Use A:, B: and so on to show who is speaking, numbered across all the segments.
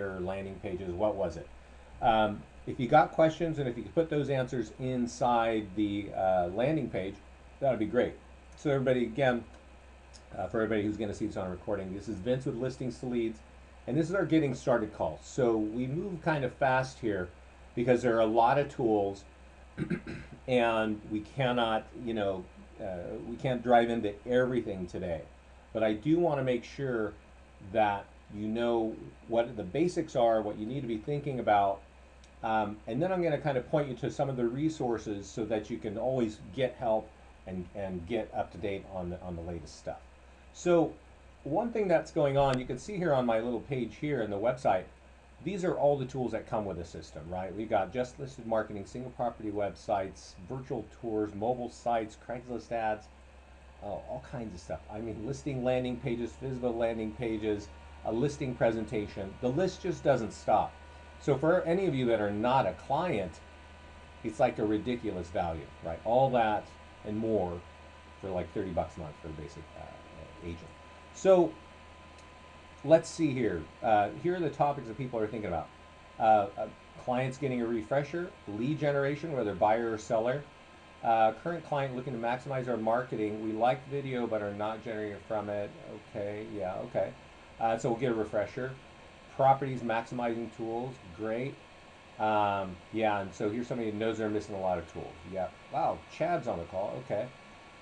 A: here, landing pages, what was it? If you got questions and if you could put those answers inside the landing page, that would be great. So everybody, again, for everybody who's going to see this on a recording, this is Vince with Listings to Leads, and this is our getting started call. So we move kind of fast here because there are a lot of tools and we cannot, we can't drive into everything today. But I do want to make sure that you know what the basics are, what you need to be thinking about, and then I'm going to kind of point you to some of the resources so that you can always get help and get up to date on the latest stuff. So one thing that's going on, you can see here on my little page here in the website, these are all the tools that come with the system, right? We've got just listed marketing, single property websites, virtual tours, mobile sites, Craigslist ads, all kinds of stuff. I mean, listing landing pages, physical landing pages, a listing presentation. The list just doesn't stop. So for any of you that are not a client, it's like a ridiculous value, right? All that and more for like 30 bucks a month for the basic agent. So let's see here. Here are the topics that people are thinking about. Clients getting a refresher, lead generation, whether buyer or seller. Current client looking to maximize our marketing. We like video but are not generating from it. Okay, yeah, okay. So we'll get a refresher. Properties maximizing tools, great. Yeah, and so here's somebody who knows they're missing a lot of tools. Yeah, wow, Chad's on the call, okay.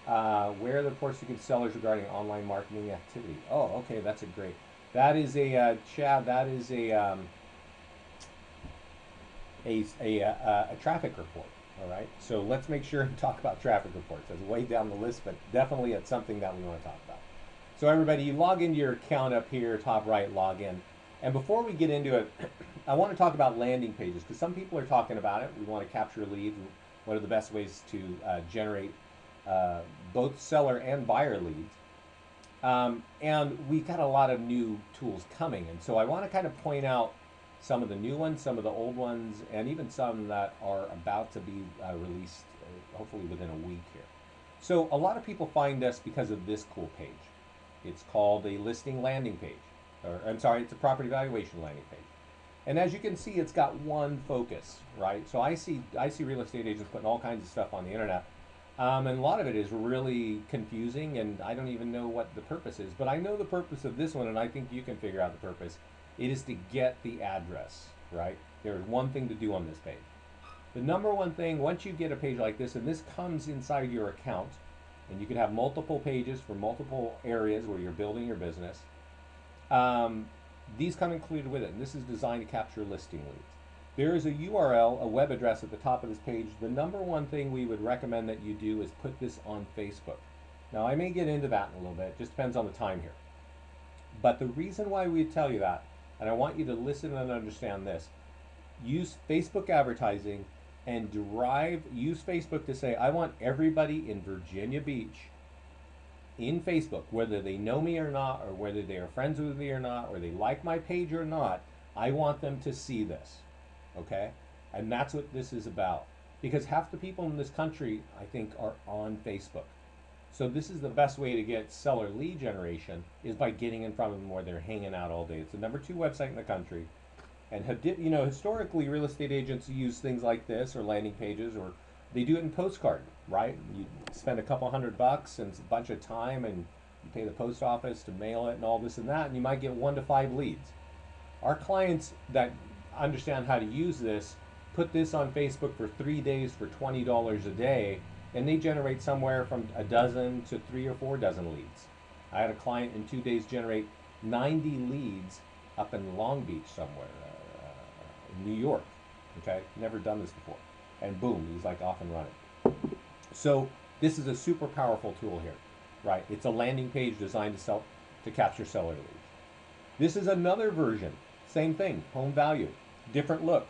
A: Where are the reports to give sellers regarding online marketing activity? Oh, okay, that's a great. That is a, Chad, that is a traffic report, all right? So let's make sure and talk about traffic reports. That's way down the list, but definitely it's something that we want to talk about. So everybody, you log into your account up here, top right, log in. And before we get into it, I want to talk about landing pages because some people are talking about it. We want to capture leads. What are the best ways to generate both seller and buyer leads? And we've got a lot of new tools coming. And so I want to kind of point out some of the new ones, some of the old ones, and even some that are about to be released hopefully within a week here. So a lot of people find us because of this cool page. It's called a listing landing page. Or, I'm sorry, it's a property valuation landing page. And as you can see, it's got one focus, right? So I see real estate agents putting all kinds of stuff on the internet. And a lot of it is really confusing and I don't even know what the purpose is. But I know the purpose of this one and I think you can figure out the purpose. It is to get the address, right? There's one thing to do on this page. The number one thing, once you get a page like this, and this comes inside your account, and you can have multiple pages for multiple areas where you're building your business. These come included with it, and this is designed to capture listing leads. There is a URL, a web address at the top of this page. The number one thing we would recommend that you do is put this on Facebook. Now, I may get into that in a little bit, it just depends on the time here. But the reason why we tell you that, and I want you to listen and understand this, use Facebook advertising and use Facebook to say, I want everybody in Virginia Beach in Facebook, whether they know me or not, or whether they are friends with me or not, or they like my page or not, I want them to see this, okay? And that's what this is about. Because half the people in this country, I think, are on Facebook. So this is the best way to get seller lead generation is by getting in front of them where they're hanging out all day. It's the #2 website in the country. And historically, real estate agents use things like this or landing pages, or they do it in postcard, right? You spend a couple $100 and it's a bunch of time, and you pay the post office to mail it and all this and that, and you might get 1 to 5 leads. Our clients that understand how to use this put this on Facebook for 3 days for $20 a day, and they generate somewhere from a dozen to 3 or 4 dozen leads. I had a client in 2 days generate 90 leads up in Long Beach somewhere, New York, okay? Never done this before. And boom, he's like off and running. So this is a super powerful tool here, right? It's a landing page designed to capture seller leads. This is another version, same thing, home value, different look.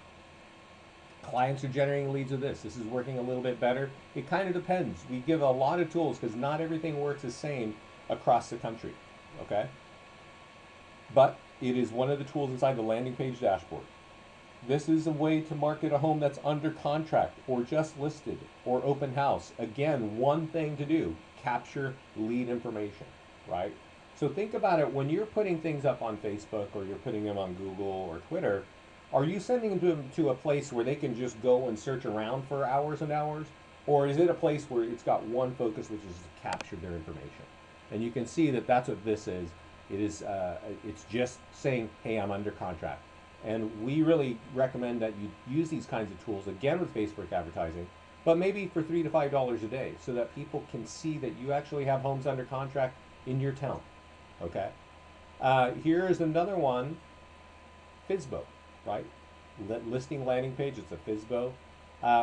A: Clients are generating leads with this. This is working a little bit better. It kind of depends. We give a lot of tools because not everything works the same across the country, okay? But it is one of the tools inside the landing page dashboard. This is a way to market a home that's under contract or just listed or open house. Again, one thing to do, capture lead information, right? So think about it when you're putting things up on Facebook or you're putting them on Google or Twitter. Are you sending them to a place where they can just go and search around for hours and hours? Or is it a place where it's got one focus, which is to capture their information? And you can see that that's what this is. It's just saying, hey, I'm under contract. And we really recommend that you use these kinds of tools, again with Facebook advertising, but maybe for $3 to $5 a day so that people can see that you actually have homes under contract in your town, okay? Here's another one, FSBO, right? Listing landing page, it's a FSBO.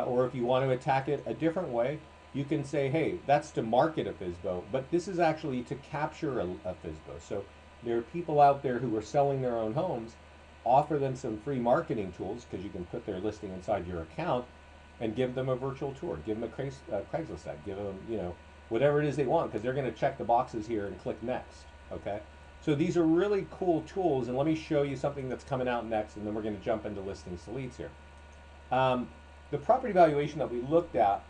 A: Or if you want to attack it a different way, you can say, hey, that's to market a FSBO, but this is actually to capture a FSBO. So there are people out there who are selling their own homes. Offer them some free marketing tools because you can put their listing inside your account and give them a virtual tour. Give them a Craigslist ad. Give them, whatever it is they want because they're going to check the boxes here and click next, okay? So these are really cool tools, and let me show you something that's coming out next, and then we're going to jump into listings to leads here. The property valuation that we looked at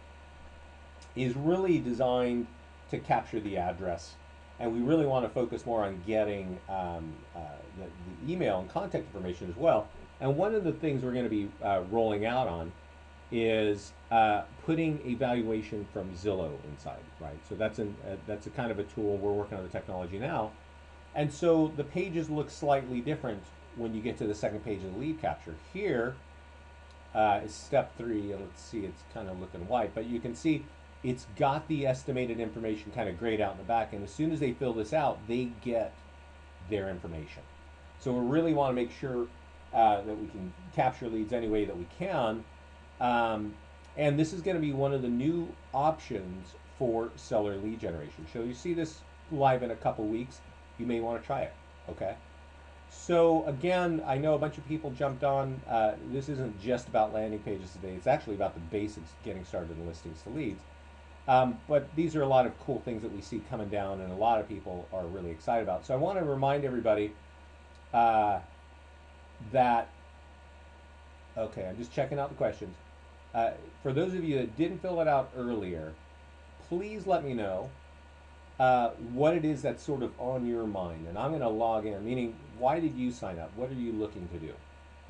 A: is really designed to capture the address, and we really want to focus more on getting the email and contact information as well. And one of the things we're going to be rolling out on is putting a valuation from Zillow inside, right? So that's a kind of a tool. We're working on the technology now. And so the pages look slightly different when you get to the second page of the lead capture. Here is step 3, and let's see, it's kind of looking white, but you can see it's got the estimated information kind of grayed out in the back, and as soon as they fill this out, they get their information. So we really want to make sure that we can capture leads any way that we can. And this is going to be one of the new options for seller lead generation. So you see this live in a couple weeks. You may want to try it, okay? So again, I know a bunch of people jumped on. This isn't just about landing pages today. It's actually about the basics, getting started in listings to leads. But these are a lot of cool things that we see coming down and a lot of people are really excited about. So I want to remind everybody that, okay, I'm just checking out the questions. For those of you that didn't fill it out earlier, please let me know what it is that's sort of on your mind. And I'm going to log in, meaning why did you sign up? What are you looking to do?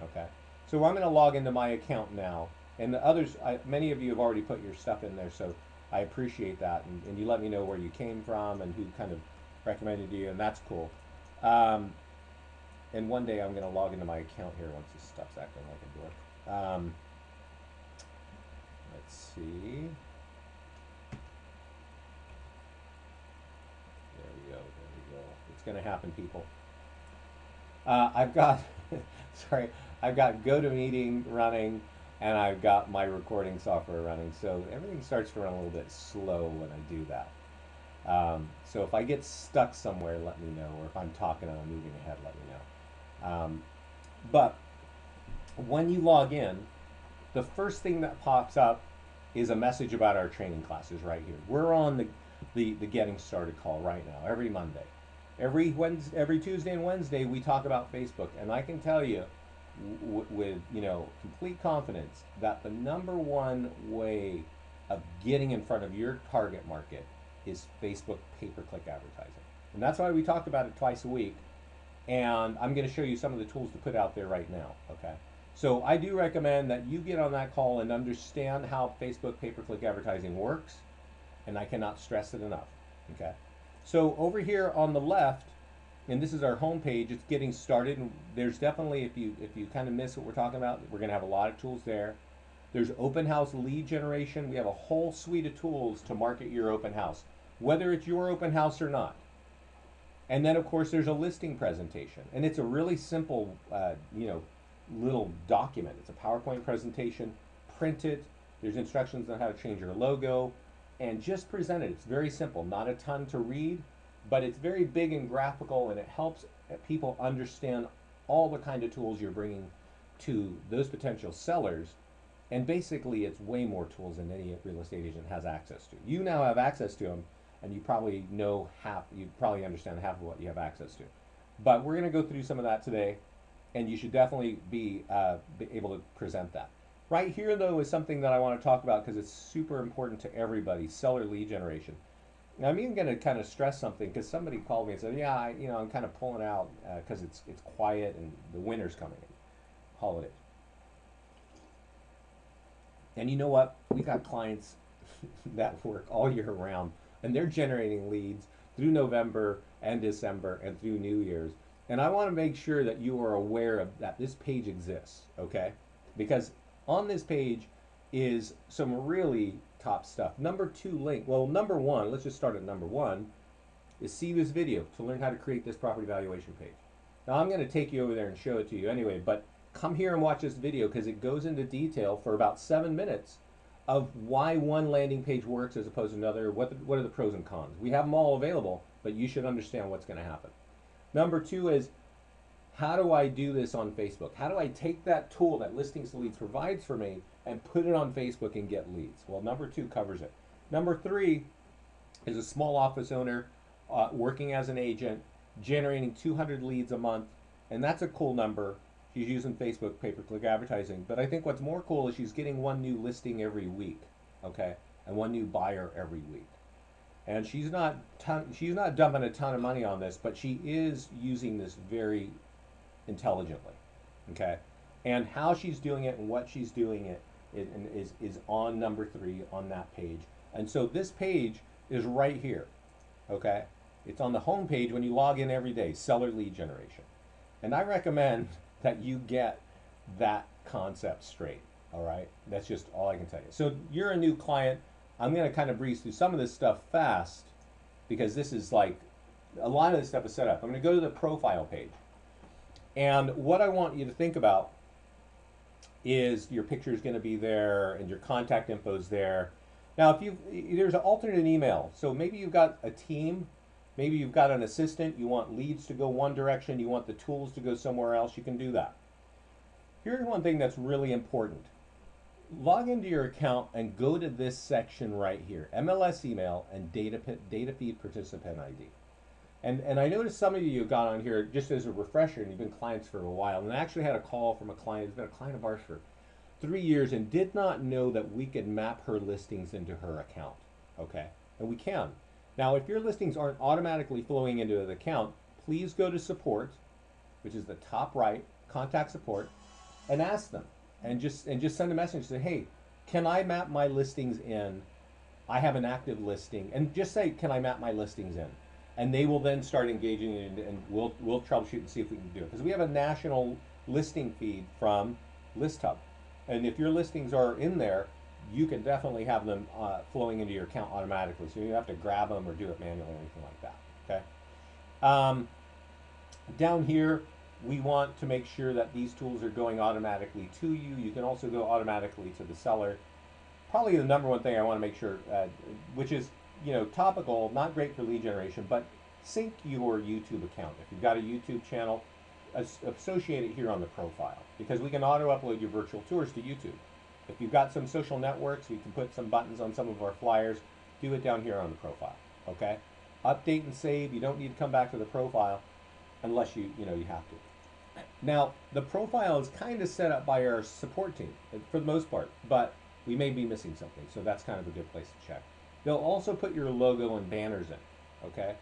A: Okay, so I'm going to log into my account now. And the others, many of you have already put your stuff in there, so I appreciate that. And you let me know where you came from and who kind of recommended you, and that's cool. And one day I'm going to log into my account here once this stuff's acting like a dork. Let's see. There we go. It's going to happen, people. I've got, sorry, I've got GoToMeeting running, and I've got my recording software running, so everything starts to run a little bit slow when I do that. So if I get stuck somewhere, let me know, or if I'm talking and I'm moving ahead, let me know. But when you log in, the first thing that pops up is a message about our training classes right here. We're on the Getting Started call right now, every Monday. Every Tuesday and Wednesday, we talk about Facebook, and I can tell you with complete confidence that the #1 way of getting in front of your target market is Facebook pay-per-click advertising. And that's why we talk about it twice a week. And I'm going to show you some of the tools to put out there right now, okay? So I do recommend that you get on that call and understand how Facebook pay-per-click advertising works, and I cannot stress it enough, okay? So over here on the left, and this is our home page, it's getting started, and there's definitely, if you kind of miss what we're talking about, we're going to have a lot of tools there. There's open house lead generation. We have a whole suite of tools to market your open house, whether it's your open house or not. And then, of course, there's a listing presentation. And it's a really simple, little document. It's a PowerPoint presentation. Print it. There's instructions on how to change your logo. And just present it. It's very simple. Not a ton to read, but it's very big and graphical, and it helps people understand all the kind of tools you're bringing to those potential sellers. And basically, it's way more tools than any real estate agent has access to. You now have access to them, and you probably understand half of what you have access to. But we're going to go through some of that today, and you should definitely be able to present that. Right here, though, is something that I want to talk about because it's super important to everybody, seller lead generation. Now, I'm even going to kind of stress something because somebody called me and said, "Yeah, I'm kind of pulling out because it's quiet and the winter's coming in, holidays." And you know what? We got clients that work all year round, and they're generating leads through November and December and through New Year's. And I want to make sure that you are aware of that this page exists, okay? Because on this page is some really top stuff. Number two link, well, number one, let's just start at number one, is see this video to learn how to create this property valuation page. Now I'm going to take you over there and show it to you anyway, but come here and watch this video because it goes into detail for about 7 minutes of why one landing page works as opposed to another, what are the pros and cons. We have them all available, but you should understand what's going to happen. Number two is, how do I do this on Facebook? How do I take that tool that Listings to Leads provides for me and put it on Facebook and get leads? Well, number two covers it. Number three is a small office owner working as an agent, generating 200 leads a month, and that's a cool number. She's using Facebook pay-per-click advertising, but I think what's more cool is she's getting one new listing every week, okay, and one new buyer every week. And she's not dumping a ton of money on this, but she is using this very intelligently, okay. And how she's doing it and what she's doing it is on number three on that page. And so this page is right here, okay. It's on the home page when you log in every day, seller lead generation. And I recommend that you get that concept straight, all right? That's just all I can tell you. So you're a new client. I'm going to kind of breeze through some of this stuff fast because this is like, a lot of this stuff is set up. I'm going to go to the profile page. And what I want you to think about is your picture is going to be there and your contact info is there. Now, there's an alternate email. So maybe you've got a team. Maybe you've got an assistant, you want leads to go one direction, you want the tools to go somewhere else, you can do that. Here's one thing that's really important. Log into your account and go to this section right here, MLS email and data feed participant ID. And I noticed some of you got on here just as a refresher and you've been clients for a while, and I actually had a call from a client who's been a client of ours for 3 years and did not know that we could map her listings into her account, okay? And we can. Now, if your listings aren't automatically flowing into an account, please go to support, which is the top right, contact support, and ask them. And just send a message, say, hey, can I map my listings in? I have an active listing. And just say, can I map my listings in? And they will then start engaging and we'll troubleshoot and see if we can do it. Because we have a national listing feed from ListHub. And if your listings are in there, you can definitely have them flowing into your account automatically. So you don't have to grab them or do it manually or anything like that, okay? Down here, we want to make sure that these tools are going automatically to you. You can also go automatically to the seller. Probably the number one thing I want to make sure, which is, topical, not great for lead generation, but sync your YouTube account. If you've got a YouTube channel, associate it here on the profile because we can auto-upload your virtual tours to YouTube. If you've got some social networks, we can put some buttons on some of our flyers. Do it down here on the profile, okay? Update and save. You don't need to come back to the profile unless you have to. Now, the profile is kind of set up by our support team for the most part, but we may be missing something, so that's kind of a good place to check. They'll also put your logo and banners in, okay?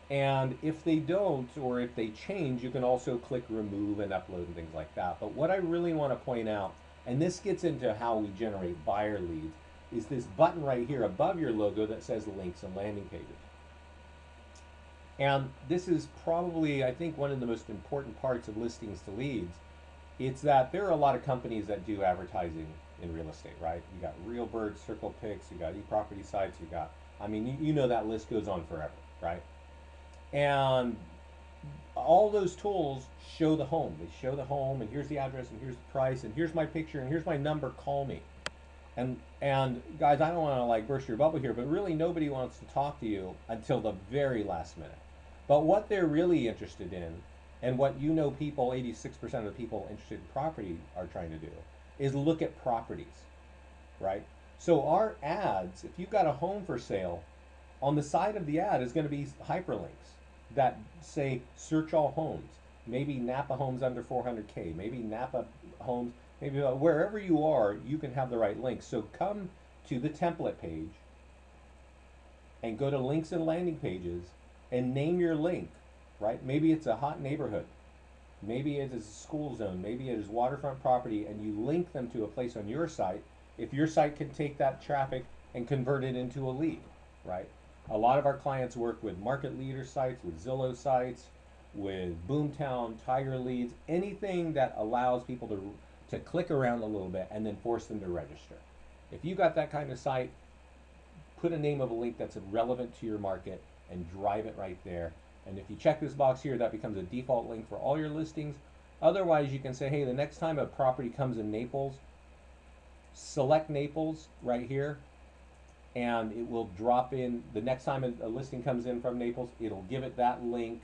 A: And if they don't, or if they change, you can also click remove and upload and things like that. But what I really want to point out, and this gets into how we generate buyer leads, is this button right here above your logo that says links and landing pages. And this is probably, I think, one of the most important parts of Listings to Leads. It's that there are a lot of companies that do advertising in real estate, right? You got RealBird, Circle Picks, you got eProperty sites, you got, you know that list goes on forever, right? And all those tools show the home. They show the home, and here's the address, and here's the price, and here's my picture, and here's my number, call me. And guys, I don't want to like burst your bubble here, but really nobody wants to talk to you until the very last minute. But what they're really interested in, and what people, 86% of the people interested in property are trying to do, is look at properties, right? So our ads, if you've got a home for sale, on the side of the ad is going to be hyperlinks that say search all homes, maybe Napa homes under 400K, maybe Napa homes, maybe wherever you are, you can have the right links. So come to the template page and go to links and landing pages and name your link, right? Maybe it's a hot neighborhood. Maybe it is a school zone. Maybe it is waterfront property, and you link them to a place on your site. If your site can take that traffic and convert it into a lead, right? A lot of our clients work with market leader sites, with Zillow sites, with Boomtown, Tiger Leads, anything that allows people to click around a little bit and then force them to register. If you got that kind of site, put a name of a link that's relevant to your market and drive it right there. And if you check this box here, that becomes a default link for all your listings. Otherwise, you can say, hey, the next time a property comes in Naples, select Naples right here, and it will drop in. The next time a listing comes in from Naples, it'll give it that link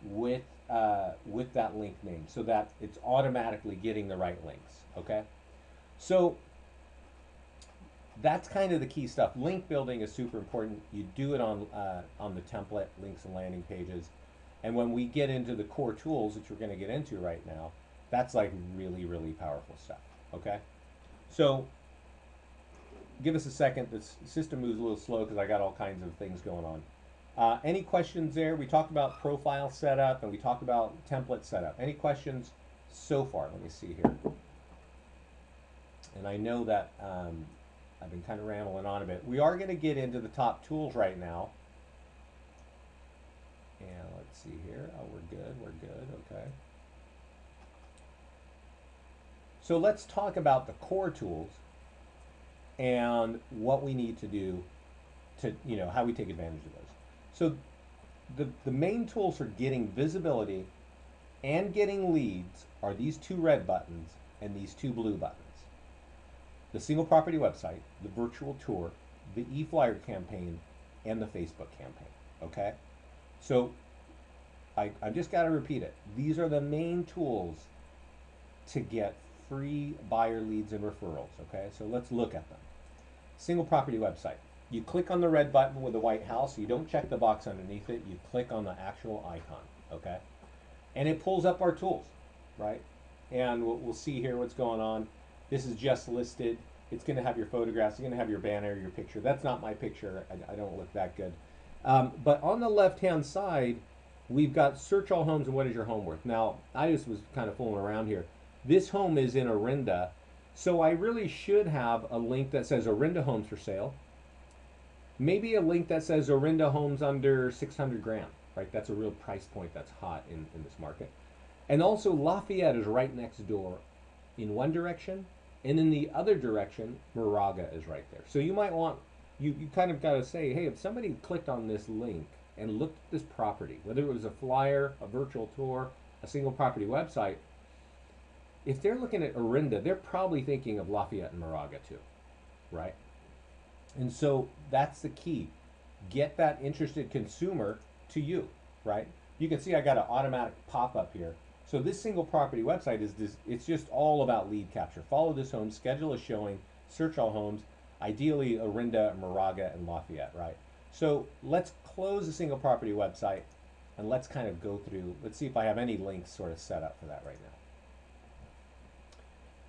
A: with that link name, so that it's automatically getting the right links. Okay, so that's kind of the key stuff. Link building is super important. You do it on the template, links and landing pages. And when we get into the core tools, which we're going to get into right now, that's like really, really powerful stuff. Okay? So give us a second. This system moves a little slow because I got all kinds of things going on. Any questions there? We talked about profile setup and we talked about template setup. Any questions so far? Let me see here. And I know that I've been kind of rambling on a bit. We are going to get into the top tools right now. And let's see here. Oh, we're good, okay. So let's talk about the core tools and what we need to do to, how we take advantage of those. So the main tools for getting visibility and getting leads are these two red buttons and these two blue buttons. The single property website, the virtual tour, the e-flyer campaign, and the Facebook campaign, okay? So I've just got to repeat it. These are the main tools to get free buyer leads and referrals, okay? So let's look at them. Single property website. You click on the red button with the white house. You don't check the box underneath it. You click on the actual icon, okay? And it pulls up our tools, right? And we'll see here what's going on. This is just listed. It's going to have your photographs. It's going to have your banner, your picture. That's not my picture. I don't look that good. But on the left-hand side, we've got search all homes and what is your home worth. Now, I just was kind of fooling around here. This home is in Orinda, so I really should have a link that says Orinda homes for sale. Maybe a link that says Orinda homes under 600 grand, right? That's a real price point that's hot in this market. And also Lafayette is right next door in one direction, and in the other direction, Moraga is right there. So you might want, you kind of got to say, hey, if somebody clicked on this link and looked at this property, whether it was a flyer, a virtual tour, a single property website, if they're looking at Orinda, they're probably thinking of Lafayette and Moraga too, right? And so that's the key. Get that interested consumer to you, right? You can see I got an automatic pop-up here. So this single property website it's just all about lead capture. Follow this home, schedule a showing, search all homes, ideally Orinda, Moraga, and Lafayette, right? So let's close the single property website and let's kind of go through, let's see if I have any links sort of set up for that right now.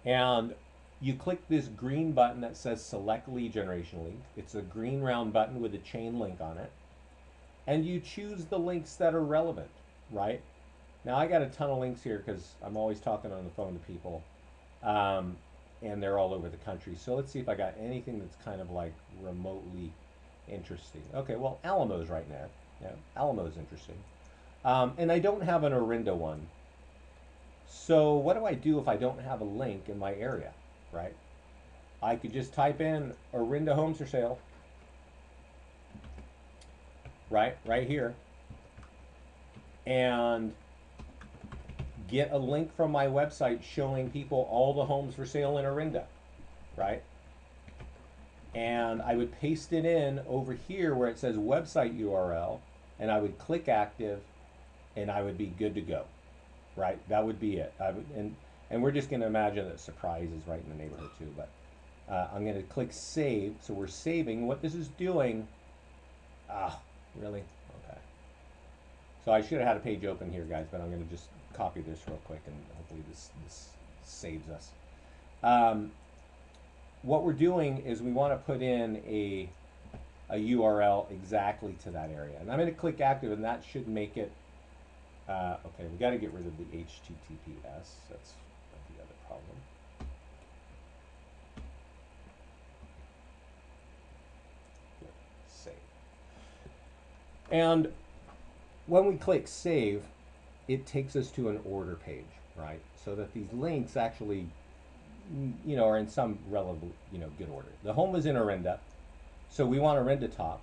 A: And you click this green button that says select lead generation link. It's a green round button with a chain link on it. And you choose the links that are relevant, right? Now I got a ton of links here because I'm always talking on the phone to people, and they're all over the country. So let's see if I got anything that's kind of like remotely interesting. Okay, well Alamo's right now. Yeah, Alamo's interesting. And I don't have an Orinda one. So what do I do if I don't have a link in my area, right? I could just type in Orinda homes for sale, right here, and get a link from my website showing people all the homes for sale in Orinda, right? And I would paste it in over here where it says website URL, and I would click active, and I would be good to go, right? That would be it. And we're just going to imagine that surprise is right in the neighborhood too, but I'm going to click save. So we're saving. What this is doing, really? Okay. So I should have had a page open here, guys, but I'm going to just copy this real quick, and hopefully this saves us. What we're doing is we want to put in a URL exactly to that area. And I'm going to click active, and that should make it, okay, we got to get rid of the HTTPS. That's the other problem. Good. Save. And when we click save, it takes us to an order page, right? So that these links actually, are in some relative, good order. The home is in Orinda, so we want Orinda top.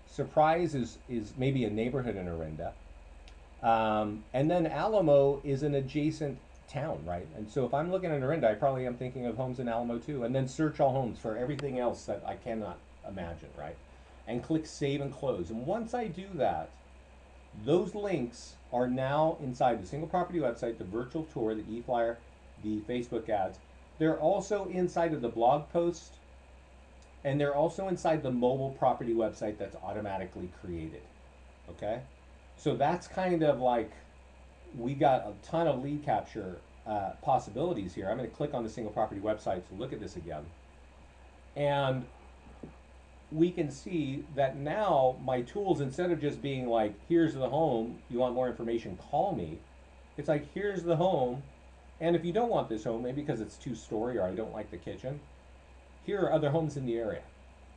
A: Surprise is maybe a neighborhood in Orinda. And then Alamo is an adjacent town, right? And so if I'm looking at Orinda, I probably am thinking of homes in Alamo too, and then search all homes for everything else that I cannot imagine, right? And click save and close. And once I do that, those links are now inside the single property website, the virtual tour, the e-flyer, the Facebook ads. They're also inside of the blog post, and they're also inside the mobile property website that's automatically created, okay? So that's kind of like, we got a ton of lead capture possibilities here. I'm gonna click on the single property website to look at this again. And we can see that now my tools, instead of just being like, here's the home, you want more information, call me. It's like, here's the home, and if you don't want this home, maybe because it's 2-story or I don't like the kitchen, here are other homes in the area,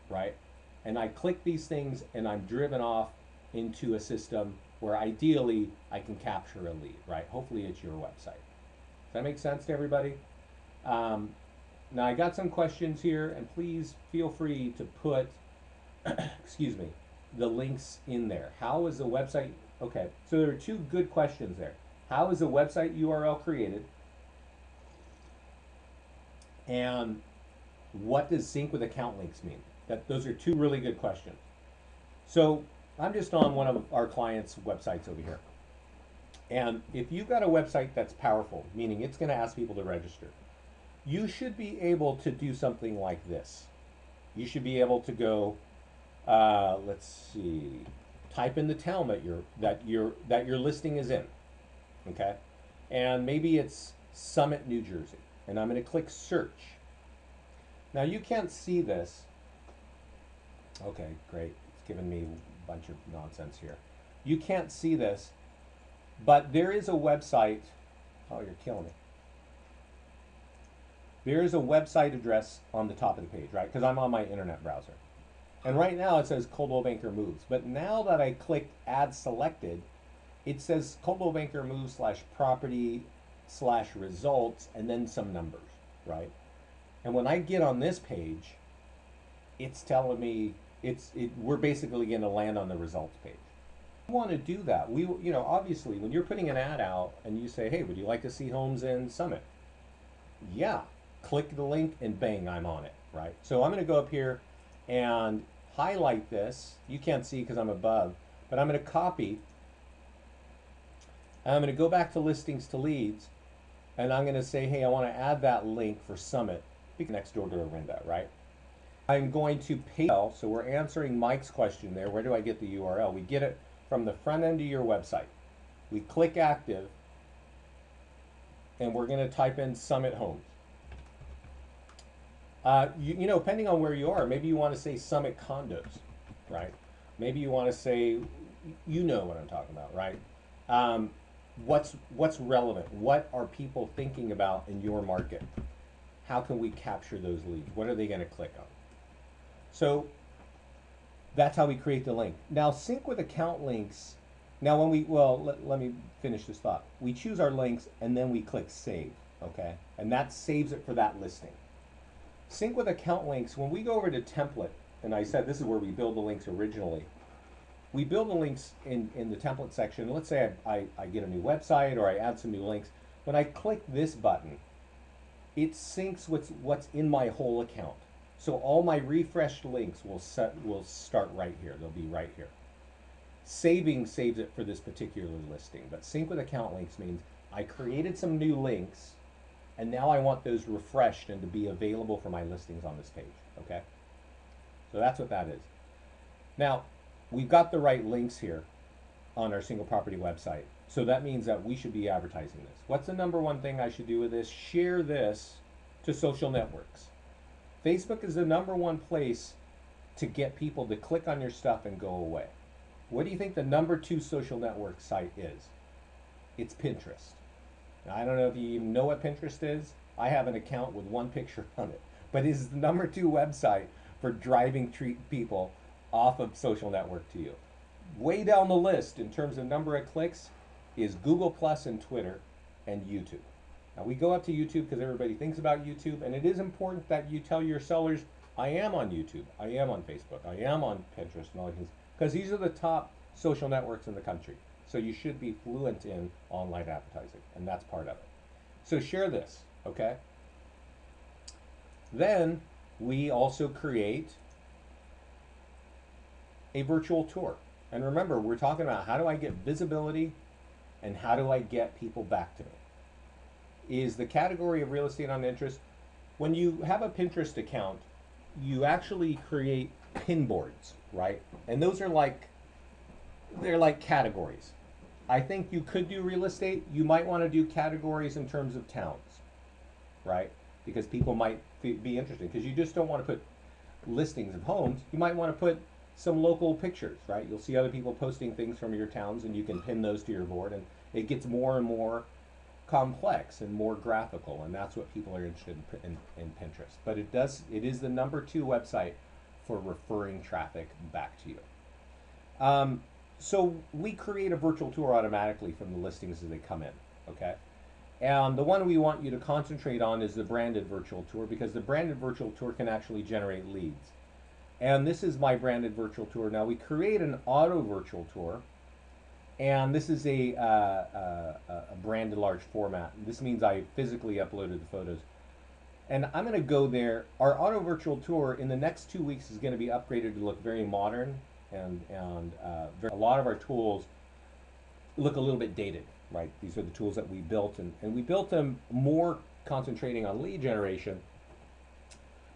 A: right? And I click these things and I'm driven off into a system where ideally I can capture a lead, right? Hopefully it's your website. Does that make sense to everybody? Now I got some questions here, and please feel free to put, excuse me, the links in there. How is the website, okay, so there are two good questions there. How is the website URL created? And what does sync with account links mean? Those are two really good questions. So I'm just on one of our clients' websites over here. And if you've got a website that's powerful, meaning it's going to ask people to register, you should be able to do something like this. You should be able to go, let's see, type in the town that your listing is in, okay? And maybe it's Summit, New Jersey, and I'm going to click search. Now you can't see this. Okay, great. It's giving me a bunch of nonsense here. You can't see this, but there is a website. Oh, you're killing me. There is a website address on the top of the page, right? Because I'm on my internet browser. And right now it says Coldwell Banker Moves. But now that I click Add Selected, it says Coldwell Banker Moves /property/results and then some numbers, right? And when I get on this page, it's telling me we're basically going to land on the results page. We want to do that. Obviously, when you're putting an ad out and you say, hey, would you like to see homes in Summit? Yeah. Click the link and bang, I'm on it, right? So I'm going to go up here and highlight this. You can't see because I'm above, but I'm going to copy. And I'm going to go back to listings to leads, and I'm going to say, hey, I want to add that link for Summit next door to Orinda, right? I'm going to paste, so we're answering Mike's question there. Where do I get the URL? We get it from the front end of your website. We click active, and we're going to type in Summit Homes. Depending on where you are, maybe you want to say Summit Condos, right? Maybe you want to say, you know what I'm talking about, right? What's relevant? What are people thinking about in your market? How can we capture those leads? What are they going to click on? So that's how we create the link. Now, sync with account links. Now, let me finish this thought. We choose our links and then we click save, okay? And that saves it for that listing. Sync with account links, when we go over to template, and I said this is where we build the links originally, we build the links in the template section. Let's say I get a new website or I add some new links. When I click this button, it syncs with what's in my whole account. So all my refreshed links will start right here. They'll be right here. Saving saves it for this particular listing, but sync with account links means I created some new links, and now I want those refreshed and to be available for my listings on this page, okay? So that's what that is. Now, we've got the right links here on our single property website. So that means that we should be advertising this. What's the number one thing I should do with this? Share this to social networks. Facebook is the number one place to get people to click on your stuff and go away. What do you think the number 2 social network site is? It's Pinterest. Now, I don't know if you even know what Pinterest is. I have an account with one picture on it, but it is the number 2 website for driving people off of social network to you. Way down the list in terms of number of clicks is Google Plus and Twitter and YouTube. Now we go up to YouTube because everybody thinks about YouTube, and it is important that you tell your sellers, I am on YouTube, I am on Facebook, I am on Pinterest and all these things, because these are the top social networks in the country. So you should be fluent in online advertising, and that's part of it. So share this, okay? Then we also create a virtual tour. And remember, we're talking about how do I get visibility and how do I get people back to me. Is the category of real estate on interest, when you have a Pinterest account, you actually create pin boards, right? And those are they're like categories. I think you could do real estate. You might want to do categories in terms of towns, right? Because people might be interested, because you just don't want to put listings of homes. You might want to put some local pictures, right? You'll see other people posting things from your towns and you can pin those to your board, and it gets more and more complex and more graphical, and that's what people are interested in Pinterest. But it is the number 2 website for referring traffic back to you. So we create a virtual tour automatically from the listings as they come in, okay? And the one we want you to concentrate on is the branded virtual tour, because the branded virtual tour can actually generate leads. And this is my branded virtual tour. Now we create an auto virtual tour, and this is a branded large format. This means I physically uploaded the photos. And I'm going to go there. Our auto virtual tour in the next 2 weeks is going to be upgraded to look very modern, and a lot of our tools look a little bit dated, right? These are the tools that we built, and we built them more concentrating on lead generation.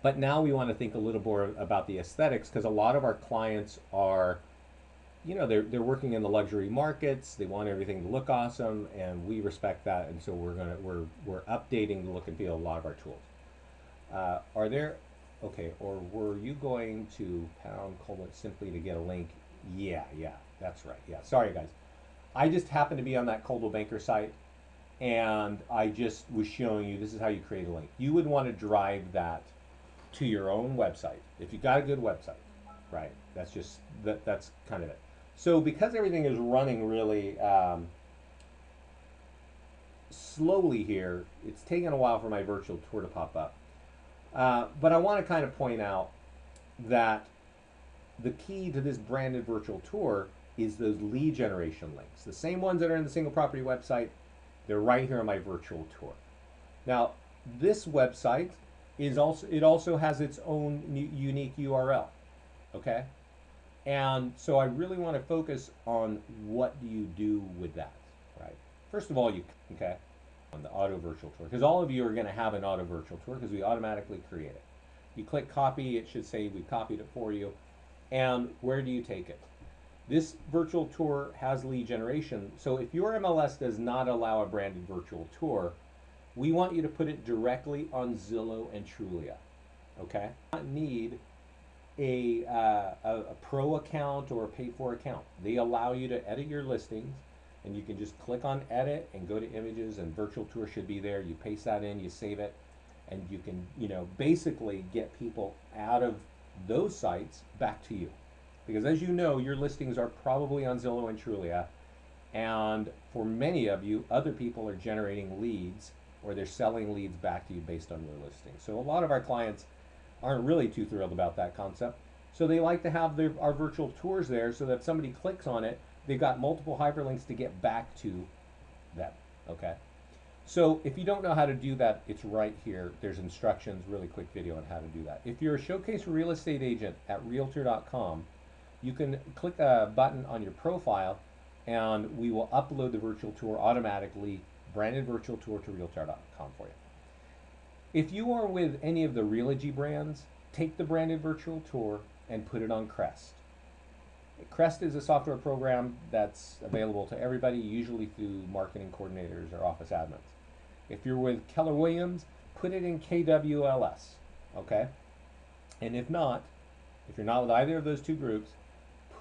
A: But now we want to think a little more about the aesthetics, because a lot of our clients are, they're working in the luxury markets. They want everything to look awesome, and we respect that. And so we're updating the look and feel of a lot of our tools. Or were you going to # simply to get a link? Yeah, that's right. Yeah, sorry guys. I just happened to be on that Coldwell Banker site, and I just was showing you this is how you create a link. You would want to drive that to your own website if you got a good website, right? That's kind of it. So because everything is running really slowly here, it's taken a while for my virtual tour to pop up. But I want to kind of point out that the key to this branded virtual tour is those lead generation links. The same ones that are in the single property website, they're right here on my virtual tour. Now, this website also has its own unique URL, okay? And so I really want to focus on what do you do with that, right? First of all, on the auto virtual tour, because all of you are going to have an auto virtual tour because we automatically create it. You click copy, it should say we copied it for you. And where do you take it? This virtual tour has lead generation. So if your MLS does not allow a branded virtual tour, we want you to put it directly on Zillow and Trulia, okay? You don't need a pro account or a paid for account. They allow you to edit your listings, and you can just click on edit and go to images, and virtual tour should be there. You paste that in, you save it, and you can, basically get people out of those sites back to you. Because as you know, your listings are probably on Zillow and Trulia, and for many of you, other people are generating leads, or they're selling leads back to you based on your listing. So a lot of our clients aren't really too thrilled about that concept. So they like to have our virtual tours there so that if somebody clicks on it, they've got multiple hyperlinks to get back to them, okay? So if you don't know how to do that, it's right here. There's instructions, really quick video on how to do that. If you're a showcase real estate agent at realtor.com, you can click a button on your profile, and we will upload the virtual tour automatically, branded virtual tour to realtor.com for you. If you are with any of the Realogy brands, take the branded virtual tour and put it on Crest. Crest is a software program that's available to everybody, usually through marketing coordinators or office admins. If you're with Keller Williams, put it in KWLS, okay? And if not, If you're not with either of those two groups,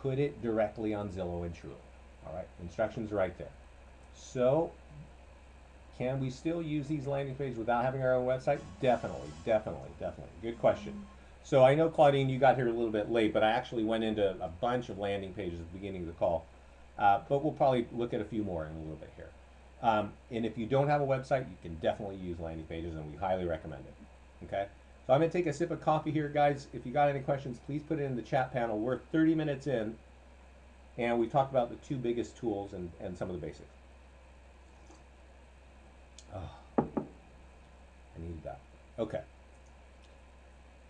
A: put it directly on Zillow and Trulia. All right, instructions right there. So, can we still use these landing pages without having our own website? Definitely, definitely, definitely. Good question. So I know, Claudine, you got here a little bit late, but I actually went into a bunch of landing pages at the beginning of the call. But we'll probably look at a few more in a little bit here. And if you don't have a website, you can definitely use landing pages, and we highly recommend it. Okay? So I'm going to take a sip of coffee here, guys. If you got any questions, please put it in the chat panel. We're 30 minutes in, and we talked about the two biggest tools and some of the basics. Oh, I needed that. Okay.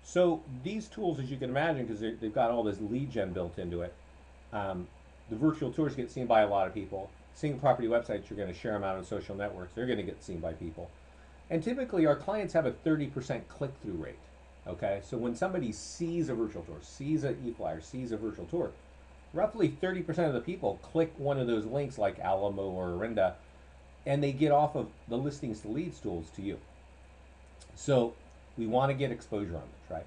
A: So these tools, as you can imagine, because they've got all this lead gen built into it, the virtual tours get seen by a lot of people. Single property websites, you're going to share them out on social networks. They're going to get seen by people. And typically, our clients have a 30% click-through rate. Okay, so when somebody sees a virtual tour, sees an e-flyer, sees a virtual tour, roughly 30% of the people click one of those links like Alamo or Orinda, and they get off of the listings to leads tools to you. So we want to get exposure on this, right?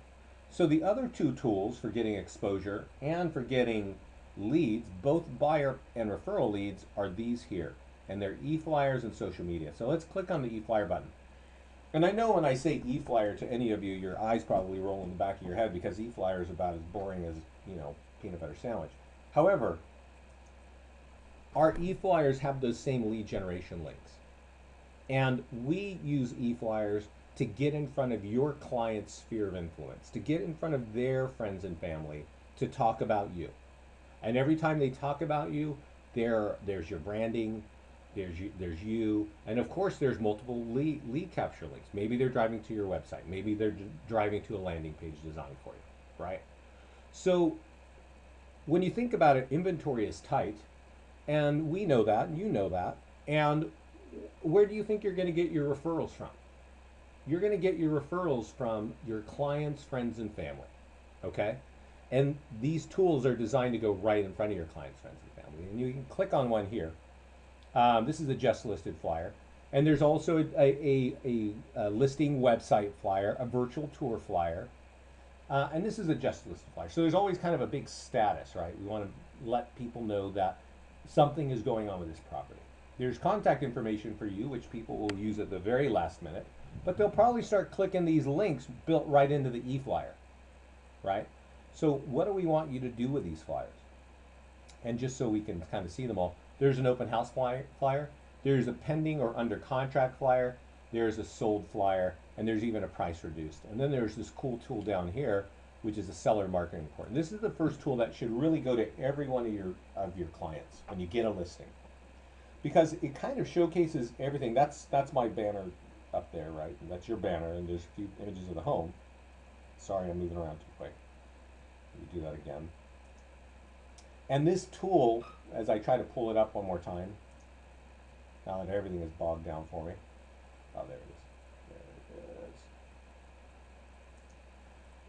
A: So the other two tools for getting exposure and for getting leads, both buyer and referral leads, are these here. And they're e-flyers and social media. So let's click on the e-flyer button. And I know when I say e-flyer to any of you, your eyes probably roll in the back of your head because e-flyer is about as boring as, peanut butter sandwich. However, our e-flyers have those same lead generation links. And we use e-flyers to get in front of your client's sphere of influence, to get in front of their friends and family, to talk about you. And every time they talk about you, there's your branding, there's you, and of course there's multiple lead capture links. Maybe they're driving to your website. Maybe they're driving to a landing page designed for you, right? So when you think about it, inventory is tight, and we know that, and you know that. And where do you think you're going to get your referrals from? You're going to get your referrals from your clients, friends, and family, okay? And these tools are designed to go right in front of your clients, friends, and family. And you can click on one here. This is a just listed flyer. And there's also a listing website flyer, a virtual tour flyer. And this is a just listed flyer. So there's always kind of a big status, right? We want to let people know that something is going on with this property. There's contact information for you, which people will use at the very last minute. But they'll probably start clicking these links built right into the e-flyer, right? So what do we want you to do with these flyers? And just so we can kind of see them all, there's an open house flyer, there's a pending or under contract flyer, there's a sold flyer, and there's even a price reduced. And then there's this cool tool down here, which is a seller marketing report. And this is the first tool that should really go to every one of your clients when you get a listing, because it kind of showcases everything. That's my banner up there, right? And that's your banner, and there's a few images of the home. Sorry, I'm moving around too quick. Let me do that again. And this tool, as I try to pull it up one more time, now that everything is bogged down for me. Oh, there it is. There it is.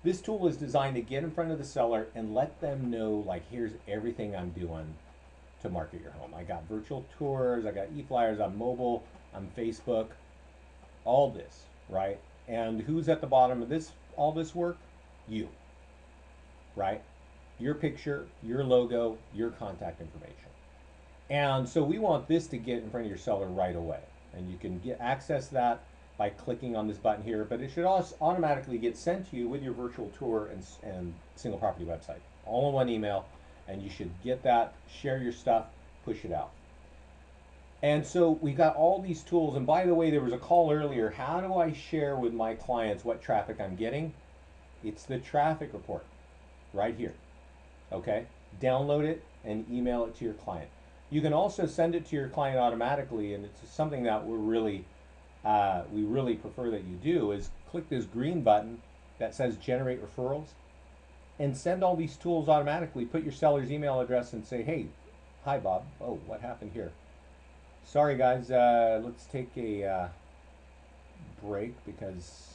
A: This tool is designed to get in front of the seller and let them know, like, here's everything I'm doing to market your home. I got virtual tours, I got e-flyers, I'm mobile, I'm Facebook, all this, right? And who's at the bottom of this, all this work? You, right? Your picture, your logo, your contact information. And so we want this to get in front of your seller right away. And you can access that by clicking on this button here, but it should also automatically get sent to you with your virtual tour and single property website, all in one email, and you should get that, share your stuff, push it out. And so we got all these tools, and by the way, there was a call earlier, how do I share with my clients what traffic I'm getting? It's the traffic report right here, okay? Download it and email it to your client. You can also send it to your client automatically, and it's something that we really prefer that you do, is click this green button that says generate referrals and send all these tools automatically. Put your seller's email address and say, hey, hi Bob. Oh, what happened here? Sorry guys, let's take a break because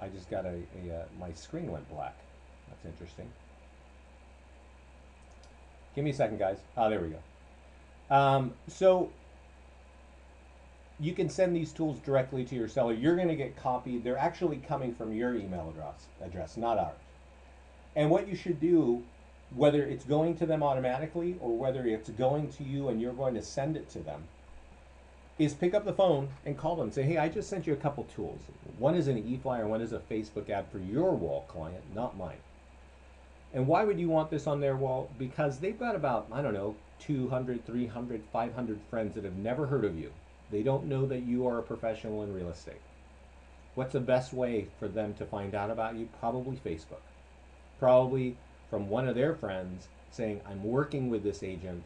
A: I just got my screen went black. That's interesting. Give me a second, guys. Ah, there we go. So you can send these tools directly to your seller. You're going to get copied. They're actually coming from your email address, not ours. And what you should do, whether it's going to them automatically or whether it's going to you and you're going to send it to them, is pick up the phone and call them and say, hey, I just sent you a couple tools. One is an e-flyer, one is a Facebook ad for your wall client, not mine. And why would you want this on their wall? Because they've got about, I don't know, 200, 300, 500 friends that have never heard of you. They don't know that you are a professional in real estate. What's the best way for them to find out about you? Probably Facebook. Probably from one of their friends saying, I'm working with this agent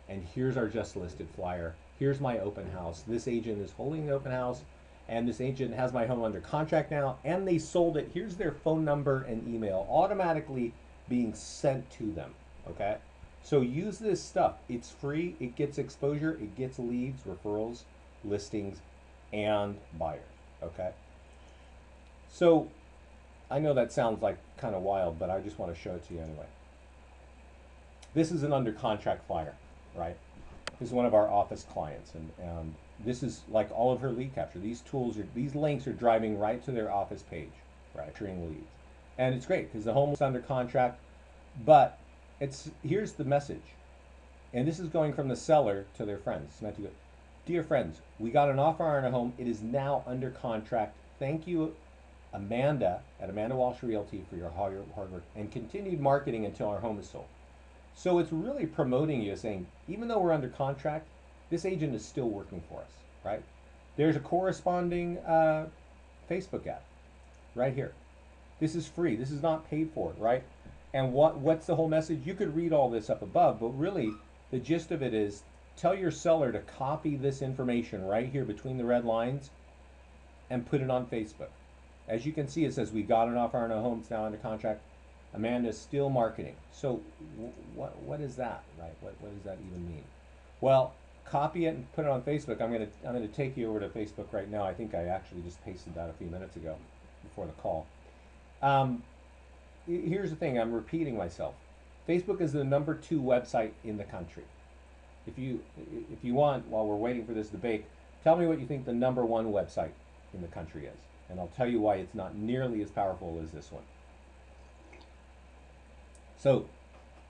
A: and here's our just listed flyer. Here's my open house. This agent is holding the open house and this agent has my home under contract now and they sold it. Here's their phone number and email automatically being sent to them, okay? So use this stuff. It's free, it gets exposure, it gets leads, referrals, listings, and buyers, okay? So I know that sounds like kind of wild, but I just want to show it to you anyway. This is an under contract flyer, right? This is one of our office clients, and this is like all of her lead capture. These tools, these links are driving right to their office page, right? Capturing leads. And it's great because the home is under contract, but here's the message. And this is going from the seller to their friends. It's meant to go, dear friends, we got an offer on our home. It is now under contract. Thank you, Amanda at Amanda Walsh Realty for your hard work and continued marketing until our home is sold. So it's really promoting you, saying, even though we're under contract, this agent is still working for us, right? There's a corresponding Facebook ad right here. This is free. This is not paid for, right? And what's the whole message? You could read all this up above, but really the gist of it is tell your seller to copy this information right here between the red lines and put it on Facebook. As you can see, it says we got an offer on a home, it's now under contract. Amanda's still marketing. So what is that, right? What does that even mean? Well, copy it and put it on Facebook. I'm gonna take you over to Facebook right now. I think I actually just pasted that a few minutes ago before the call. Here's the thing, I'm repeating myself. Facebook is the #2 website in the country. If you want, while we're waiting for this debate, tell me what you think the #1 website in the country is. And I'll tell you why it's not nearly as powerful as this one. So,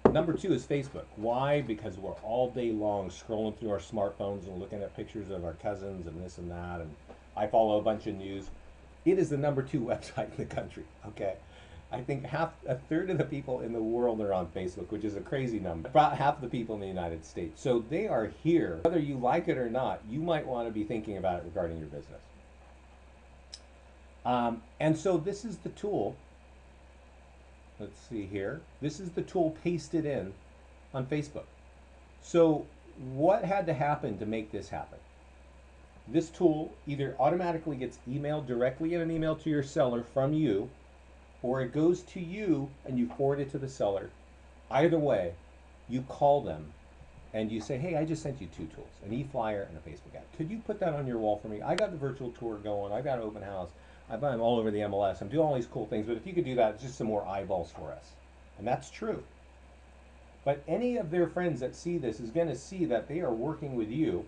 A: #2 is Facebook. Why? Because we're all day long scrolling through our smartphones and looking at pictures of our cousins and this and that, and I follow a bunch of news. It is the #2 website in the country, okay? I think a third of the people in the world are on Facebook, which is a crazy number. About half the people in the United States. So they are here. Whether you like it or not, you might want to be thinking about it regarding your business. And so this is the tool. Let's see here. This is the tool pasted in on Facebook. So what had to happen to make this happen? This tool either automatically gets emailed directly in an email to your seller from you, or it goes to you and you forward it to the seller. Either way, you call them and you say, hey, I just sent you 2 tools, an e-flyer and a Facebook ad. Could you put that on your wall for me? I got the virtual tour going. I got an open house. I'm all over the MLS. I'm doing all these cool things. But if you could do that, it's just some more eyeballs for us. And that's true. But any of their friends that see this is going to see that they are working with you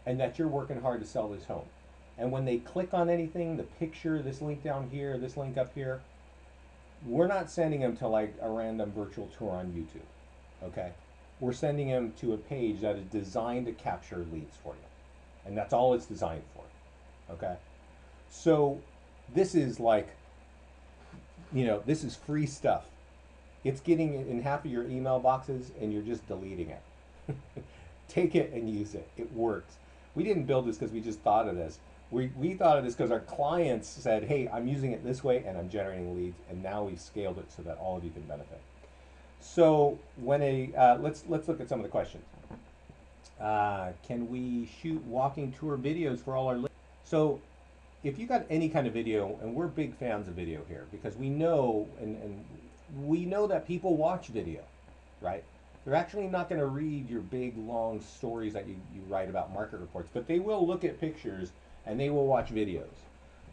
A: and that you're working hard to sell this home. And when they click on anything, the picture, this link down here, this link up here, we're not sending them to like a random virtual tour on YouTube, okay? We're sending them to a page that is designed to capture leads for you. And that's all it's designed for, okay? So this is like, this is free stuff. It's getting in half of your email boxes and you're just deleting it. Take it and use it. It works. We didn't build this because we just thought of this. We thought of this because our clients said, hey, I'm using it this way and I'm generating leads, and now we've scaled it so that all of you can benefit. So when let's look at some of the questions. Can we shoot walking tour videos for all our leads? So if you got any kind of video, and we're big fans of video here because we know and we know that people watch video, right? They're actually not going to read your big long stories that you write about market reports, but they will look at pictures and they will watch videos.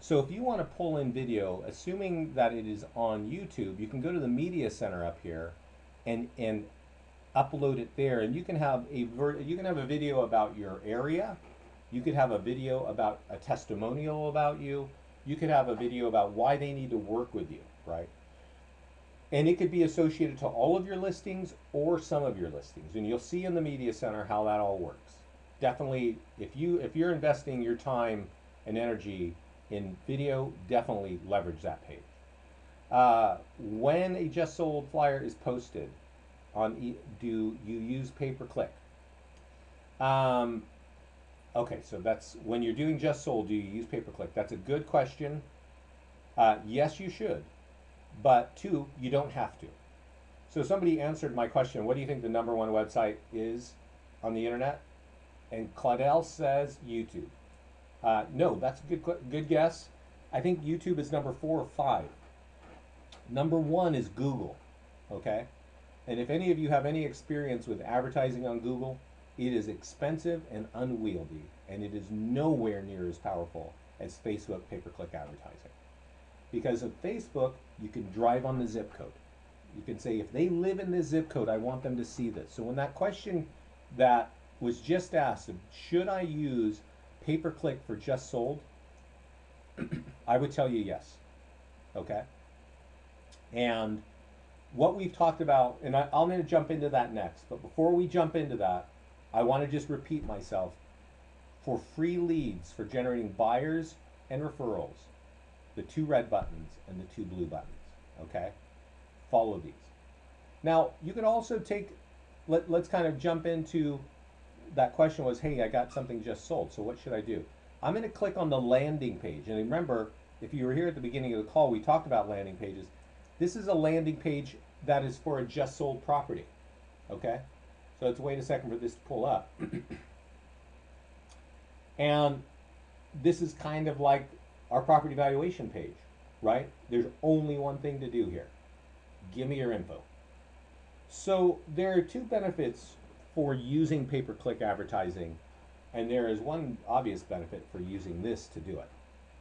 A: So if you want to pull in video, assuming that it is on YouTube, you can go to the media center up here and upload it there, and you can have a video about your area. You could have a video about a testimonial about you. You could have a video about why they need to work with you, right? And it could be associated to all of your listings or some of your listings. And you'll see in the media center how that all works. Definitely, if you're investing your time and energy in video, definitely leverage that page. When a just sold flyer is posted do you use pay-per-click? Okay, so that's when you're doing just sold, do you use pay-per-click? That's a good question. Yes, you should, but two, you don't have to. So somebody answered my question, what do you think the #1 website is on the internet? And Claudel says YouTube. No, that's a good guess. I think YouTube is number 4 or 5. #1 is Google, okay? And if any of you have any experience with advertising on Google, it is expensive and unwieldy, and it is nowhere near as powerful as Facebook pay-per-click advertising. Because of Facebook, you can drive on the zip code. You can say, if they live in this zip code, I want them to see this. So when that question that was just asked, should I use pay-per-click for just sold? I would tell you yes, okay? And what we've talked about, and I'm going to jump into that next, but before we jump into that, I want to just repeat myself. For free leads, for generating buyers and referrals, the 2 red buttons and the 2 blue buttons, okay? Follow these. Now, you can also take, let's kind of jump into, that question was, hey, I got something just sold, so what should I do? I'm going to click on the landing page. And remember, if you were here at the beginning of the call, we talked about landing pages. This is a landing page that is for a just sold property, okay? So let's wait a second for this to pull up. And this is kind of like our property valuation page, right? There's only one thing to do here. Give me your info. So there are 2 benefits for using pay-per-click advertising, and there is one obvious benefit for using this to do it.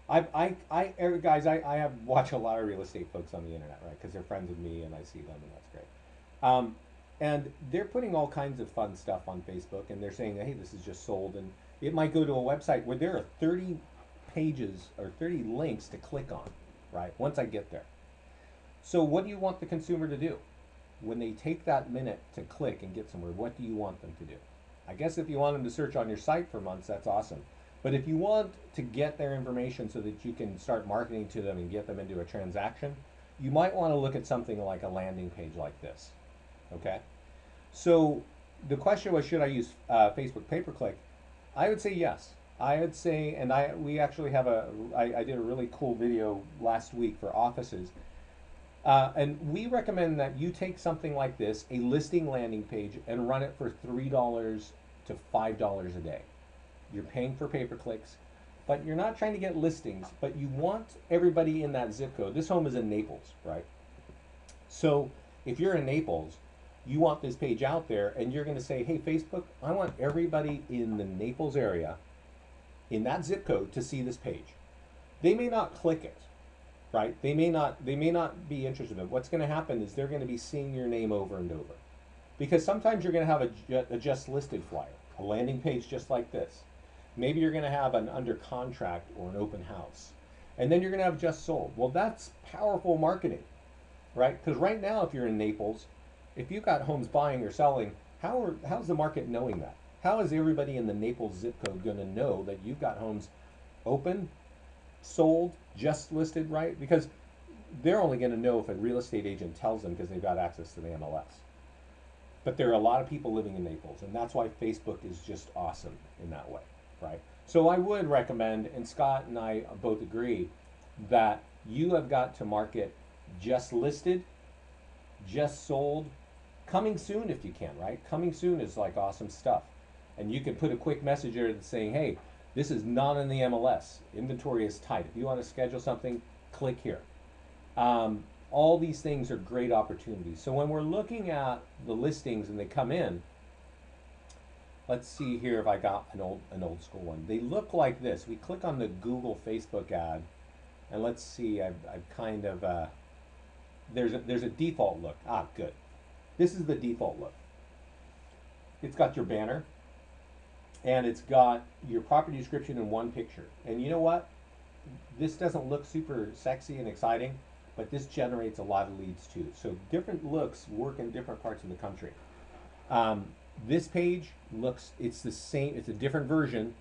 A: Guys, I have watched a lot of real estate folks on the internet, right? Because they're friends with me and I see them, and that's great. And they're putting all kinds of fun stuff on Facebook, and they're saying, hey, this is just sold, and it might go to a website where there are 30 pages or 30 links to click on, right? Once I get there. So what do you want the consumer to do? When they take that minute to click and get somewhere, what do you want them to do? I guess if you want them to search on your site for months, that's awesome. But if you want to get their information so that you can start marketing to them and get them into a transaction, you might want to look at something like a landing page like this, okay? So the question was, should I use Facebook pay-per-click? I would say yes. I would say, and we actually have I did a really cool video last week for offices. And we recommend that you take something like this, a listing landing page, and run it for $3 to $5 a day. You're paying for pay-per-clicks, but you're not trying to get listings, but you want everybody in that zip code. This home is in Naples, right? So if you're in Naples, you want this page out there, and you're going to say, hey, Facebook, I want everybody in the Naples area, in that zip code, to see this page. They may not click it, right? They may not be interested in it. What's going to happen is they're going to be seeing your name over and over. Because sometimes you're going to have a just listed flyer, a landing page just like this. Maybe you're going to have an under contract or an open house. And then you're going to have just sold. Well, that's powerful marketing, right? Because right now, if you're in Naples, if you've got homes buying or selling, how's the market knowing that? How is everybody in the Naples zip code going to know that you've got homes open, sold, just listed, right? Because they're only going to know if a real estate agent tells them because they've got access to the MLS. But there are a lot of people living in Naples, and that's why Facebook is just awesome in that way, right? So I would recommend, and Scott and I both agree, that you have got to market just listed, just sold, coming soon if you can, right? Coming soon is like awesome stuff. And you can put a quick message there that's saying, hey, this is not in the MLS. Inventory is tight. If you want to schedule something, click here. All these things are great opportunities. So when we're looking at the listings and they come in, let's see here if I got an old school one. They look like this. We click on the Google Facebook ad, and let's see. I've kind of there's a default look. Ah, good. This is the default look. It's got your banner, and it's got your property description in one picture. And you know what? This doesn't look super sexy and exciting, but this generates a lot of leads too. So different looks work in different parts of the country. This page looks, it's the same, it's a different version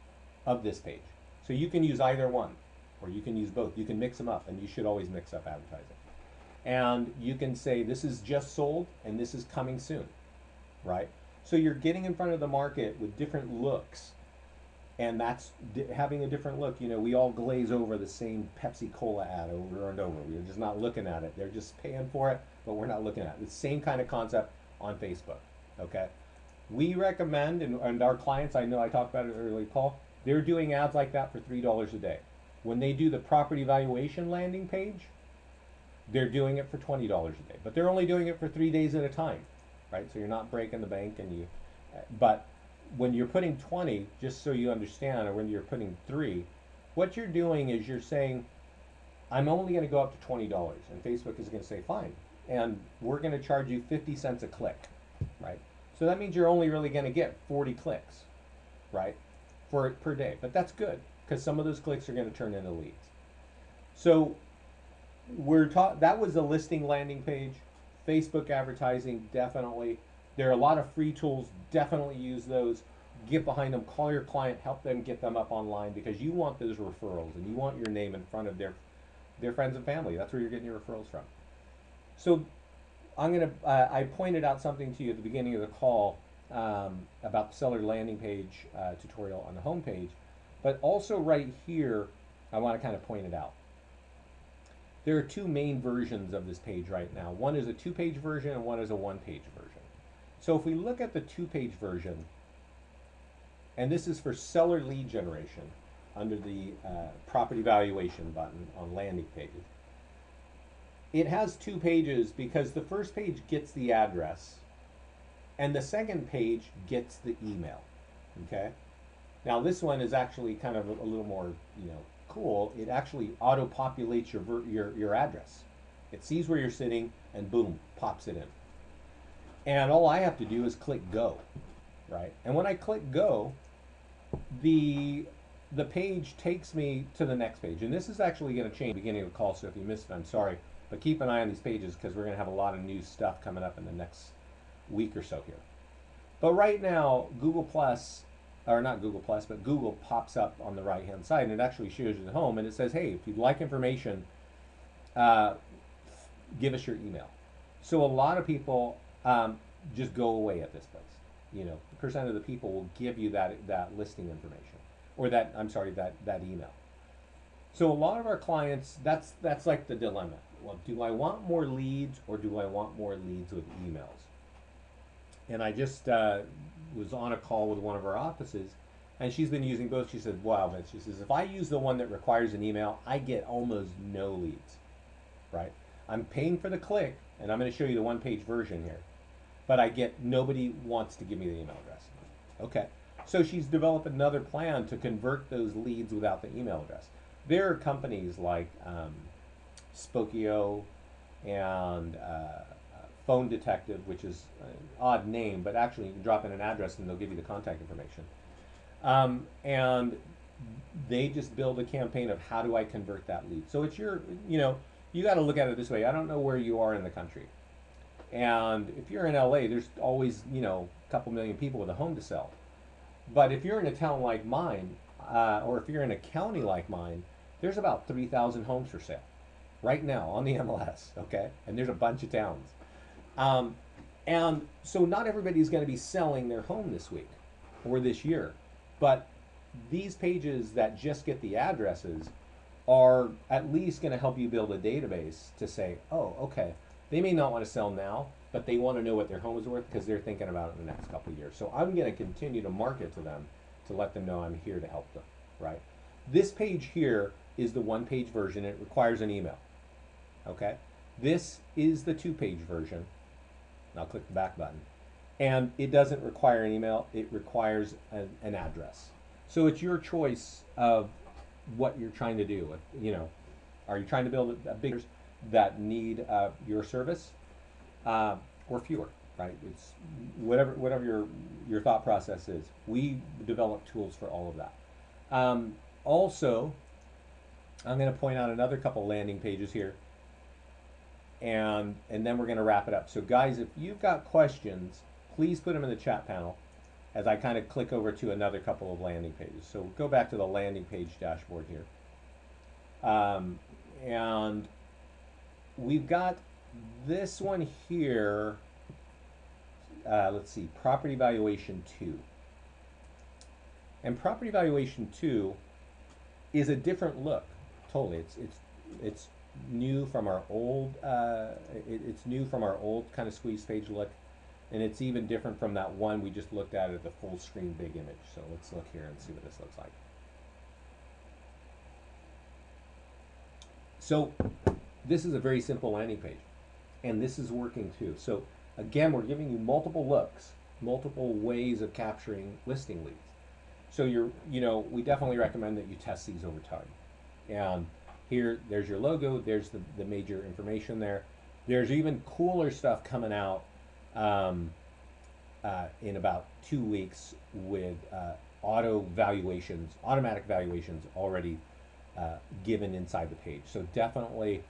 A: of this page. So you can use either one, or you can use both. You can mix them up, and you should always mix up advertising. And you can say this is just sold and this is coming soon, right? So you're getting in front of the market with different looks, and that's having a different look. You know, we all glaze over the same Pepsi Cola ad over and over. We're just not looking at it. They're just paying for it, but we're not looking at it. The same kind of concept on Facebook, okay? We recommend, and our clients, I know I talked about it earlier, Paul, they're doing ads like that for $3 a day. When they do the property valuation landing page, they're doing it for $20 a day, but they're only doing it for 3 days at a time, right? So you're not breaking the bank, but when you're putting 20, just so you understand, or when you're putting 3, what you're doing is you're saying, I'm only going to go up to $20, and Facebook is going to say, fine, and we're going to charge you 50 cents a click, right? So that means you're only really going to get 40 clicks, right, per day. But that's good, because some of those clicks are going to turn into leads. So that was a listing landing page. Facebook advertising, definitely. There are a lot of free tools. Definitely use those. Get behind them. Call your client. Help them get them up online, because you want those referrals, and you want your name in front of their friends and family. That's where you're getting your referrals from. So I pointed out something to you at the beginning of the call about the seller landing page tutorial on the home page, but also right here, I want to kind of point it out. There are 2 main versions of this page right now. One is a 2-page version and one is a 1-page version. So if we look at the 2-page version, and this is for seller lead generation under the property valuation button on landing pages. It has 2 pages because the first page gets the address and the second page gets the email, okay? Now this one is actually kind of a little more, cool. It actually auto-populates your address. It sees where you're sitting and boom, pops it in. And all I have to do is click go, right? And when I click go, the page takes me to the next page. And this is actually going to change at the beginning of the call, so if you missed it, I'm sorry. But keep an eye on these pages, because we're going to have a lot of new stuff coming up in the next week or so here. But right now, Google Plus, or not Google Plus, but Google pops up on the right-hand side, and it actually shows you the home, and it says, hey, if you'd like information, give us your email. So a lot of people just go away at this place. Percent of the people will give you that listing information, or that email. So a lot of our clients, that's like the dilemma. Well, do I want more leads, or do I want more leads with emails? And I just was on a call with one of our offices, and she's been using both. She said, wow, Vince, she says, if I use the one that requires an email, I get almost no leads, right? I'm paying for the click, and I'm going to show you the 1-page version here, but nobody wants to give me the email address. Okay, so she's developed another plan to convert those leads without the email address. There are companies like Spokio and Phone Detective, which is an odd name, but actually you can drop in an address and they'll give you the contact information. And they just build a campaign of how do I convert that lead. So it's you got to look at it this way. I don't know where you are in the country. And if you're in LA, there's always, a couple million people with a home to sell. But if you're in a town like mine, or if you're in a county like mine, there's about 3,000 homes for sale right now on the MLS, okay? And there's a bunch of towns. And so not everybody's going to be selling their home this week or this year. But these pages that just get the addresses are at least going to help you build a database to say, oh, okay, they may not want to sell now, but they want to know what their home is worth because they're thinking about it in the next couple of years. So I'm going to continue to market to them to let them know I'm here to help them, right? This page here is the 1-page version. It requires an email, okay? This is the 2-page version. I'll click the back button. And it doesn't require an email. It requires an address. So it's your choice of what you're trying to do. Are you trying to build a bigger that need your service or fewer, right? It's whatever your thought process is. We develop tools for all of that. Also, I'm going to point out another couple landing pages here. and then we're going to wrap it up. So guys, if you've got questions, please put them in the chat panel as I kind of click over to another couple of landing pages. So we'll go back to the landing page dashboard here. And we've got this one here. Let's see, property valuation 2. And property valuation 2 is a different look. Totally, it's new from our old. It's new from our old kind of squeeze page look, and it's even different from that one we just looked at the full screen big image. So let's look here and see what this looks like. So this is a very simple landing page, and this is working too. So again, we're giving you multiple looks, multiple ways of capturing listing leads. So we definitely recommend that you test these over time. And here, there's your logo, there's the major information there. There's even cooler stuff coming out in about 2 weeks with automatic valuations already given inside the page. So definitely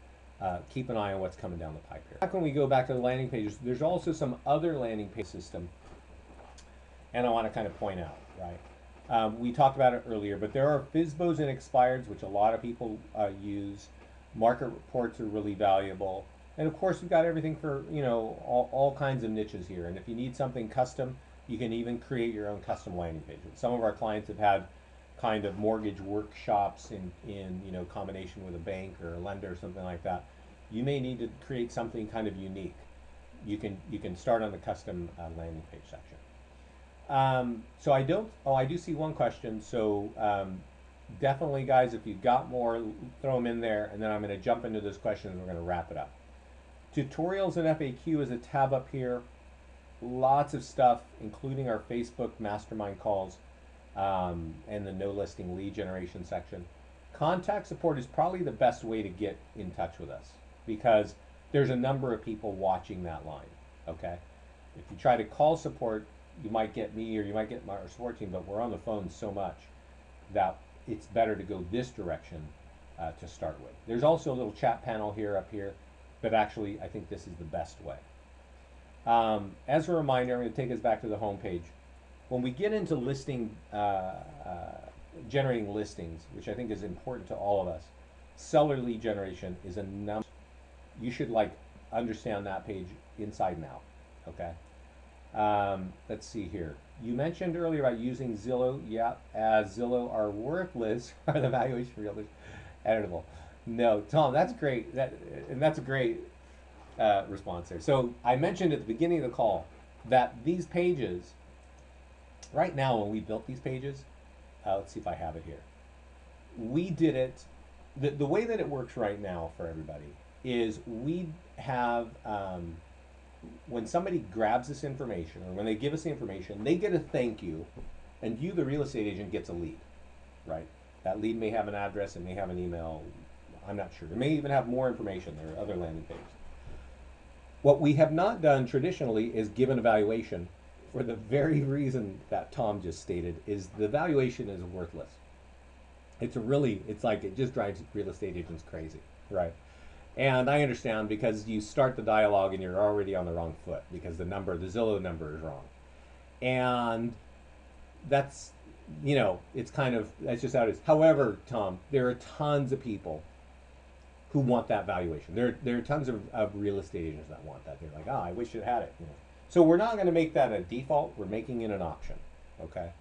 A: keep an eye on what's coming down the pipe here. Back when we go back to the landing pages, there's also some other landing page system, and I want to kind of point out, right? We talked about it earlier, but there are FSBOs and expireds, which a lot of people use. Market reports are really valuable. And of course, we've got everything for, all kinds of niches here. And if you need something custom, you can even create your own custom landing pages. Some of our clients have had kind of mortgage workshops in combination with a bank or a lender or something like that. You may need to create something kind of unique. You can start on the custom landing page section. So I do see one question. So definitely, guys, if you've got more, throw them in there, and then I'm going to jump into those questions and we're going to wrap it up. Tutorials and FAQ is a tab up here. Lots of stuff, including our Facebook mastermind calls and the no listing lead generation section. Contact support is probably the best way to get in touch with us because there's a number of people watching that line, okay? If you try to call support, you might get me or you might get our support team, but we're on the phone so much that it's better to go this direction to start with. There's also a little chat panel up here, but actually I think this is the best way. As a reminder, I'm going to take us back to the home page. When we get into generating listings, which I think is important to all of us, seller lead generation is a number. You should understand that page inside and out, okay? Let's see here. You mentioned earlier about using Zillow. Yeah, as Zillow are worthless, are the valuation realtors editable? No, Tom, that's great. That's a great response there. So I mentioned at the beginning of the call that these pages, right now when we built these pages, let's see if I have it here. We did it, the way that it works right now for everybody is we have, when somebody grabs this information or when they give us the information, they get a thank you, and you, the real estate agent, gets a lead, right? That lead may have an address, it may have an email, I'm not sure. It may even have more information. There are other landing pages. What we have not done traditionally is give an evaluation for the very reason that Tom just stated, is the valuation is worthless. It's like it just drives real estate agents crazy, right? And I understand because you start the dialogue and you're already on the wrong foot because the Zillow number is wrong. And that's, it's that's just how it is. However, Tom, there are tons of people who want that valuation. There are tons of real estate agents that want that. They're like, I wish it had it. So we're not going to make that a default. We're making it an option, okay?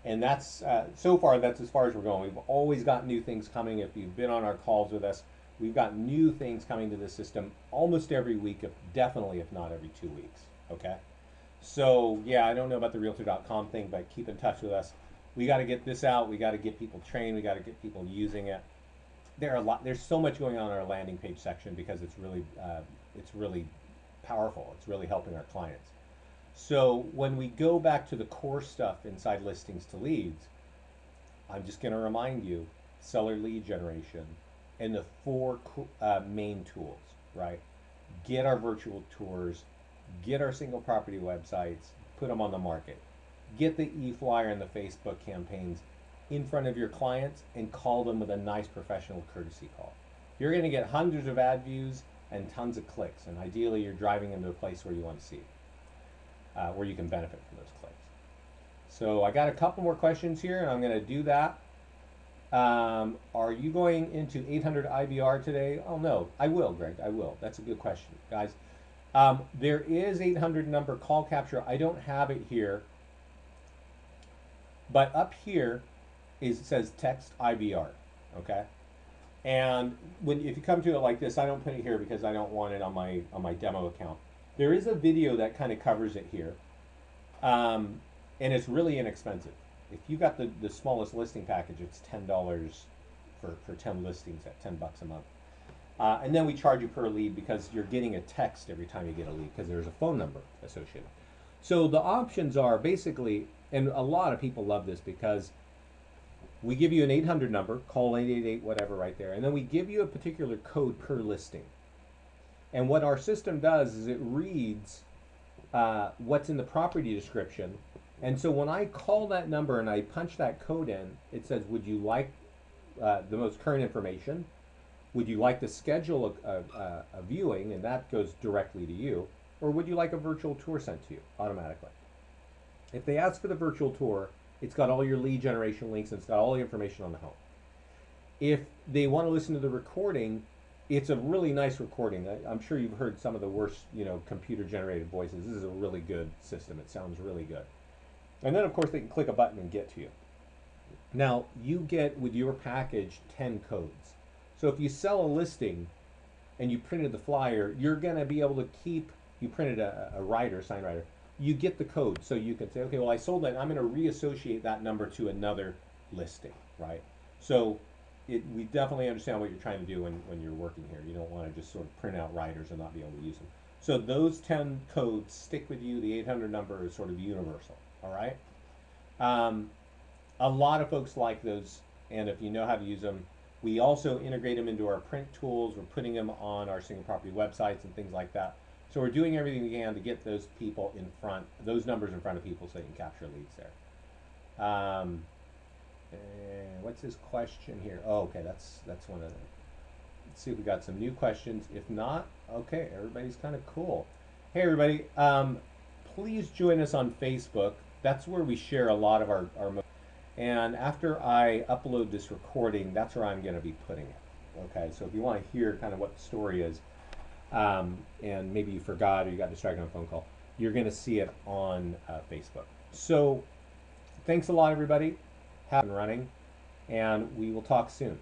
A: And that's, so far, that's as far as we're going. We've always got new things coming. If you've been on our calls with us, we've got new things coming to the system almost every week, definitely if not every 2 weeks, okay? So yeah, I don't know about the realtor.com thing, but keep in touch with us. We got to get this out. We got to get people trained. We got to get people using it. There's so much going on in our landing page section because it's really powerful. It's really helping our clients. So when we go back to the core stuff inside listings to leads, I'm just going to remind you, seller lead generation and the 4 main tools, right? Get our virtual tours, get our single property websites, put them on the market, get the e-flyer and the Facebook campaigns in front of your clients and call them with a nice professional courtesy call. You're going to get hundreds of ad views and tons of clicks. And ideally, you're driving into a place where you want to see, where you can benefit from those clicks. So I got a couple more questions here, and I'm going to do that. Are you going into 800 IBR today? Oh, no. I will, Greg. I will. That's a good question, guys. There is 800 number call capture. I don't have it here. But up here it says text IBR, okay? And if you come to it like this, I don't put it here because I don't want it on my demo account. There is a video that kind of covers it here, and it's really inexpensive. If you got the smallest listing package, it's $10 for 10 listings at $10 a month. And then we charge you per lead because you're getting a text every time you get a lead because there's a phone number associated. So the options are basically, and a lot of people love this because we give you an 800 number, call 888 whatever right there, and then we give you a particular code per listing. And what our system does is it reads what's in the property description. And so when I call that number and I punch that code in, it says, would you like the most current information? Would you like to schedule a viewing? And that goes directly to you. Or would you like a virtual tour sent to you automatically? If they ask for the virtual tour, it's got all your lead generation links and it's got all the information on the home. If they want to listen to the recording, it's a really nice recording. I'm sure you've heard some of the worst, computer generated voices. This is a really good system. It sounds really good. And then of course they can click a button and get to you. Now you get with your package 10 codes. So if you sell a listing and you printed the flyer, you're going to be able to keep, you printed a rider, sign rider, you get the code. So you can say, okay, well I sold that, I'm going to reassociate that number to another listing, right? So we definitely understand what you're trying to do when you're working here. You don't want to just sort of print out riders and not be able to use them. So those 10 codes stick with you. The 800 number is sort of universal, all right? A lot of folks like those, and if you know how to use them, we also integrate them into our print tools. We're putting them on our single property websites and things like that. So we're doing everything we can to get those people in front, those numbers in front of people so they can capture leads there. What's his question here? Oh, okay, that's one of them. Let's see if we got some new questions. If not, okay, everybody's kind of cool. Hey everybody, please join us on Facebook. That's where we share a lot of our and after I upload this recording, that's where I'm going to be putting it. Okay, so if you want to hear kind of what the story is, and maybe you forgot or you got distracted on a phone call, you're going to see it on Facebook. So thanks a lot, everybody. Have fun running, and we will talk soon.